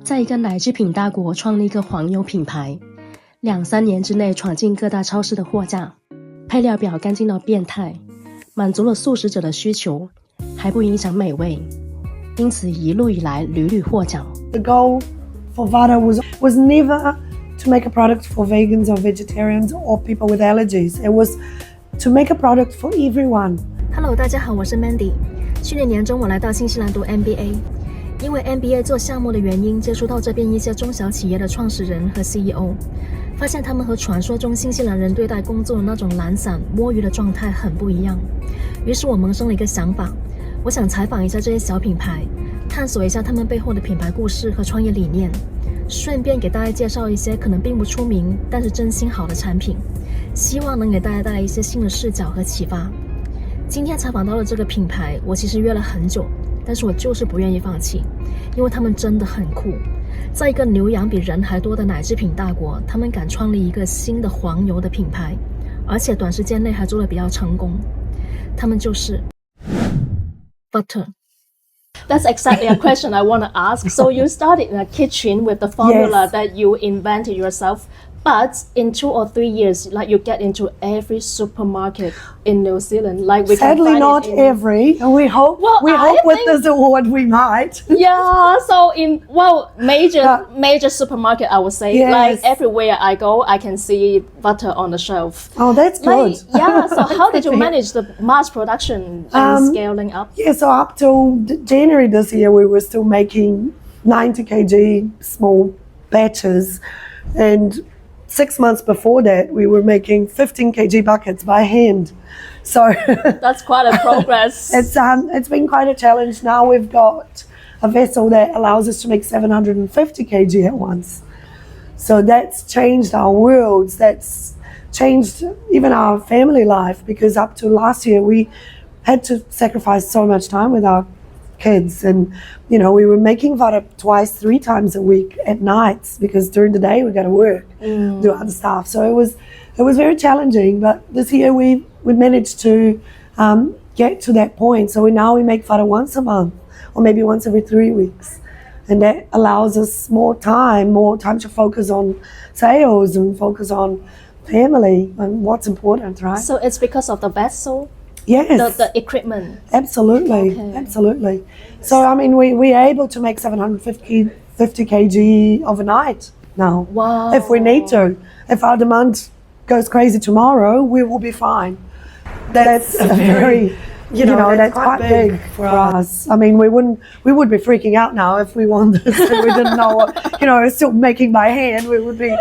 在一个奶制品大国创立一个黄油品牌，2-3年之内闯进各大超市的货架，配料表干净到变态，满足了素食者的需求，还不影响美味，因此一路以来屡屡获奖。 The goal for Vutter was never to make a product for vegans or vegetarians or people with allergies. It was to make a product for everyone. Hello， 大家好，我是 Mandy。去年年中我来到新西兰读 MBA， 因为 MBA 做项目的原因，接触到这边一些中小企业的创始人和 CEO， 发现他们和传说中新西兰人对待工作的那种懒散摸鱼的状态很不一样。于是我萌生了一个想法，我想采访一下这些小品牌，探索一下他们背后的品牌故事和创业理念，顺便给大家介绍一些可能并不出名但是真心好的产品，希望能给大家带来一些新的视角和启发。今天采访到的这个品牌，我其实约了很久，但是我就是不愿意放弃，因为他们真的很酷。在一个牛羊比人还多的奶制品大国，他们敢创立一个新的黄油的品牌，而且短时间内还做得比较成功。他们就是 Vutter。 That's exactly a question I want to ask. So you started in a kitchen with the formula that you invented yourself, but in 2 or 3 years, like you get into every supermarket in New Zealand. Like we Sadly can find not it in, every, and we hope with this award we might. Yeah, so in major supermarket, I would say, like everywhere I go, I can see butter on the shelf. Oh, that's good. Yeah, so how did you manage the mass production and scaling up? Yeah, so up till January this year, we were still making 90 kg small batches, and 6 months before that, we were making 15 kg buckets by hand. So that's quite a progress. It's been quite a challenge. Now we've got a vessel that allows us to make 750 kg at once. So that's changed our worlds. That's changed even our family life, because up to last year, we had to sacrifice so much time with our kids, and we were making Vutter 2-3 times a week at nights, because during the day we got to work, do other stuff. So it was very challenging. But this year we managed to get to that point. So now we make Vutter once a month, or maybe once every 3 weeks, and that allows us more time to focus on sales and focus on family and what's important, right? So it's because of the vessel. Yes. The equipment. Absolutely. Okay. Absolutely. So, I mean, we're able to make 750 kg overnight now. Wow. If we need to. If our demand goes crazy tomorrow, we will be fine. That's a very, that's quite big for us. I mean, we would be freaking out now if we won this and we didn't know what, still making by hand. We would be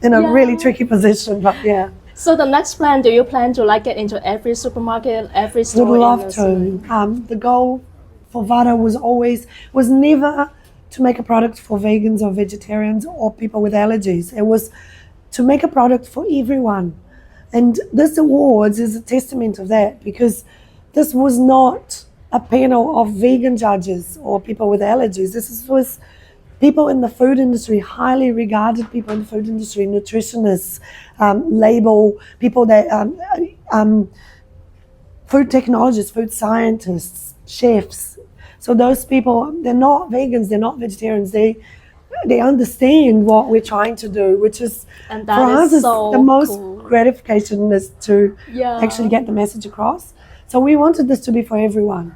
in a really tricky position, but yeah. So the next plan, do you plan to get into every supermarket, every store? Would love to. The goal for Vutter was never to make a product for vegans or vegetarians or people with allergies. It was to make a product for everyone. And this awards is a testament of that, because this was not a panel of vegan judges or people with allergies. This was people in the food industry, highly regarded people in the food industry, nutritionists, label people that, food technologists, food scientists, chefs. So those people, they're not vegans, they're not vegetarians. They understand what we're trying to do, which is, and for us, is so the most cool. gratification is to actually get the message across. So we wanted this to be for everyone.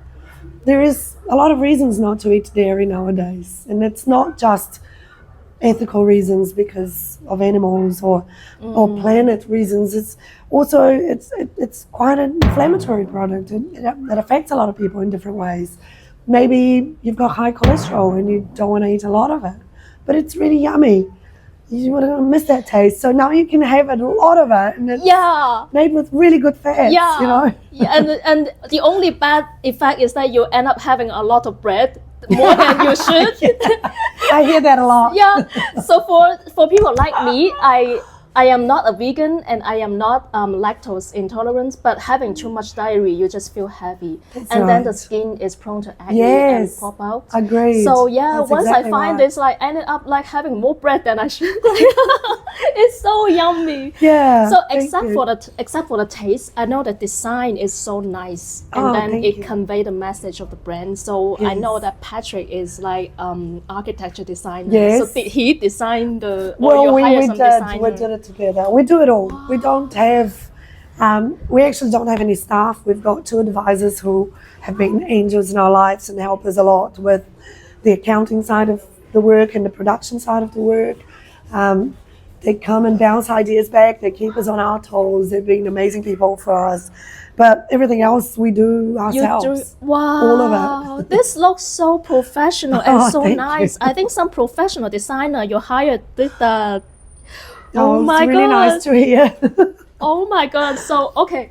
There is a lot of reasons not to eat dairy nowadays, and it's not just ethical reasons because of animals or planet reasons. It's also it's quite an inflammatory product, and that affects a lot of people in different ways. Maybe you've got high cholesterol and you don't want to eat a lot of it, but it's really yummy. You want to miss that taste, so now you can have a lot of it, and it's made with really good fats. And the only bad effect is that you end up having a lot of bread, more than you should. I hear that a lot. So for people like me, I am not a vegan and I am not lactose intolerant, but having too much dairy, you just feel heavy. And then the skin is prone to acne and pop out. Agreed. So yeah, That's once exactly I find right. this, like ended up like having more bread than I should. It's so yummy. Yeah. So thank except you. for the taste, I know the design is so nice, and Oh, then thank it you. convey the message of the brand. So I Yes. know that Patrick is like architecture designer. Yes. So did he design the? Or Well, you we hire some did. designer? We did it together. We do it all. We don't have. We actually don't have any staff. We've got 2 advisors who have been angels in our lives and help us a lot with the accounting side of the work and the production side of the work. They come and bounce ideas back. They keep us on our toes. They've been amazing people for us. But everything else we do You ourselves. do, wow! All of it. This looks so professional and Oh, so thank nice. you. I think some professional designer you hired did that. Oh, my it's really god! nice to hear. Oh my god! So okay,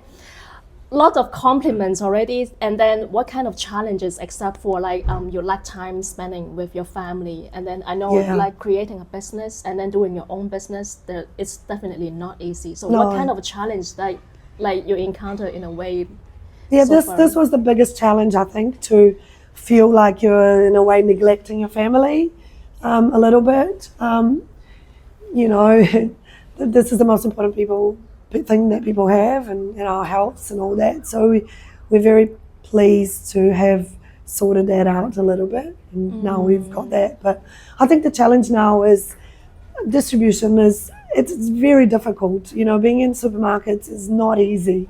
lot of compliments already. And then what kind of challenges, except for like you lack time spending with your family, and then I know Yeah. like creating a business and then doing your own business, it's definitely not easy. So No. what kind of a challenge like you encounter in a way? Yeah, so this far? was the biggest challenge, I think, to feel like you're in a way neglecting your family a little bit. You know, this is the most important thing that people have, and our healths and all that. So we're very pleased to have sorted that out a little bit, and now we've got that. But I think the challenge now is distribution. It's very difficult. You know, being in supermarkets is not easy.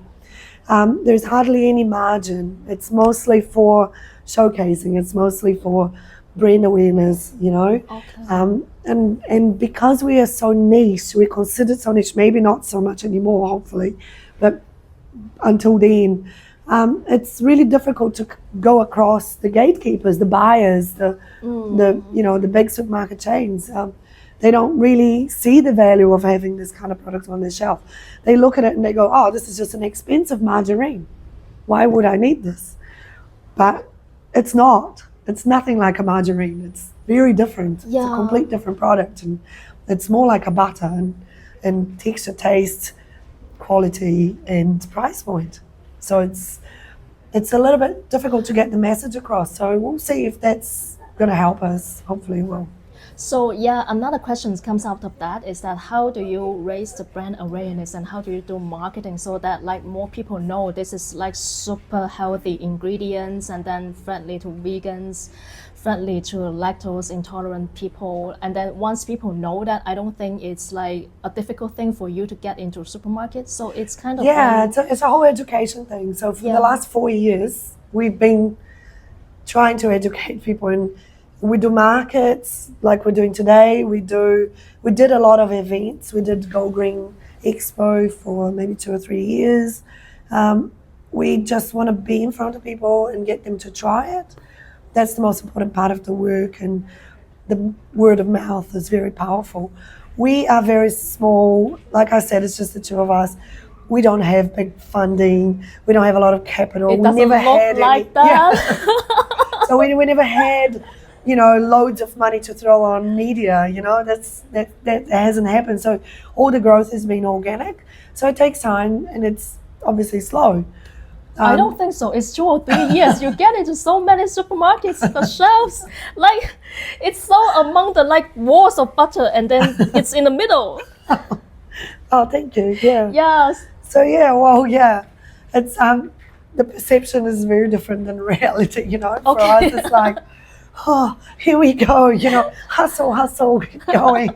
There's hardly any margin. It's mostly for showcasing. It's mostly for brand awareness, you know. Okay. And because we are so niche, we're considered so niche, maybe not so much anymore, hopefully, but until then, it's really difficult to go across the gatekeepers, the buyers, the big supermarket chains. They don't really see the value of having this kind of product on their shelf. They look at it and they go, oh, this is just an expensive margarine. Why would I need this? But it's not. It's nothing like a margarine. It's very different. It's a Yeah. complete different product. And it's more like a butter and texture, taste, quality, and price point. So it's a little bit difficult to get the message across. So we'll see if that's going to help us. Hopefully it will. So yeah, another question comes out of that is that how do you raise the brand awareness and how do you do marketing so that like more people know this is like super healthy ingredients and then friendly to vegans, friendly to lactose intolerant people, and then once people know that, I don't think it's like a difficult thing for you to get into supermarkets. So it's kind of Yeah, it's a whole education thing. So for Yeah. the last 4 years, we've been trying to educate people, and we do markets like we're doing today. We did a lot of events. We did Go Green Expo for maybe 2 or 3 years. We just want to be in front of people and get them to try it. That's the most important part of the work, and the word of mouth is very powerful. We are very small. Like I said, it's just the 2 of us. We don't have big funding. We don't have a lot of capital. it We doesn't never look had like any, that. Yeah. So we never had, loads of money to throw on media. That hasn't happened. So all the growth has been organic. So it takes time, and it's obviously slow. I don't think so. It's 2 or 3 years. You get into so many supermarkets, the shelves, like it's so among the like walls of butter, and then it's in the middle. Oh, thank you. Yeah. Yes. So yeah, it's the perception is very different than reality. For Okay. us it's like, oh, here we go. Hustle, keep going.